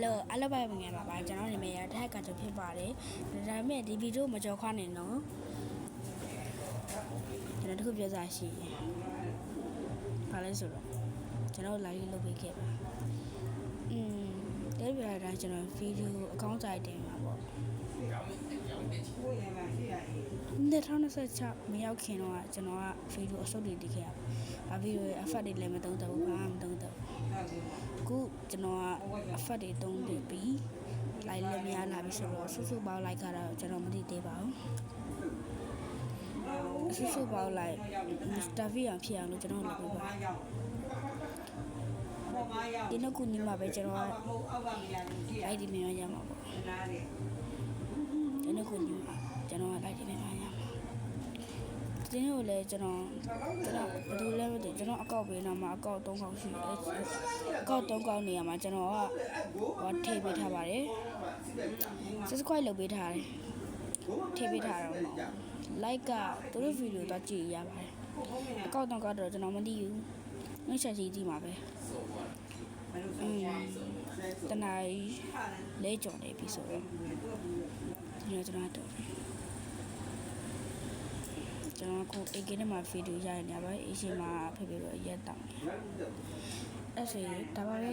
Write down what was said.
Hello bye bye ငယ်ပါပါကျွန်တော်နာမည်ရတဲ့ကကြဖြစ်ပါတယ်ဒါပေမဲ့ဒီဗီဒီယိုမကြော်ခွားနေနော်ကျွန်တော်တခုပြောစားရှိဘာလဲဆိုတော့ကျွန်တော်လာလေးလုပ်ပေးခဲ့ပါတဲ့ပြရတာကျွန်တော်ဗီဒီယိုအကောင့်ဆိုင်တင်မှာပေါ့2026မရောက်ခင်တော့ကျွန်တော်ကဗီဒီယိုအစုပ်တွေတင်ခဲ့ရပါဗီဒီယိုအဖတ်တွေလည်းမသုံးတော့ဘူးဘာမှမသုံးတော့ခုကျွန်တော်ကအဖတ်တွေသုံးတယ်ပြီးလိုက်လည်းမရလာပြီဆိုတော့စုပေါင်းလိုက်ကတော့ကျွန်တော်မသိသေးပါဘူးစုပေါင်းလိုက်မစ္စတာဗီအောင်ဖြစ်အောင်လို့ကျွန်တော်လုပ်ပေးပါဒီနေ့ခုညီမပဲကျွန်တော်လိုက်ဒီမြန်ရမှာပေါ့ဒီနေ့ခုညီမကျွန်တော်လိုက်ဒီမြန်ရမှာဒီနေ့ကိုလည်းကျွန်တော်ဘယ်လိုလဲမသိကျွန်တော်အကောက်ပေးတော့မှအကောက်3ခေါက်ရှိတယ်အကောက်3ခေါက်နေရမှာကျွန်တော်ကဟောထည့်ပေးထားပါတယ် subscribe လုပ်ပေးထားတယ်ထည့်ပေးထားတော့ like ကသူတို့ဗီဒီယိုတော့ကြည့်ရပါတယ်အကောက်3ခေါက်တော့ကျွန်တော်မသိဘူးနှိမ့်ချက်ကြီးကြည့်မှာပဲတနားလဲကြော်နေပြီဆိုတော့ဒီတော့ကျွန်တော်ကိုအေကင်းနဲ့မှာဗီဒီယိုရနေပါပဲအရှင်မှာဖေဖေတော့ရက်တောင်းအဲ့ဆိုဒါပါပဲ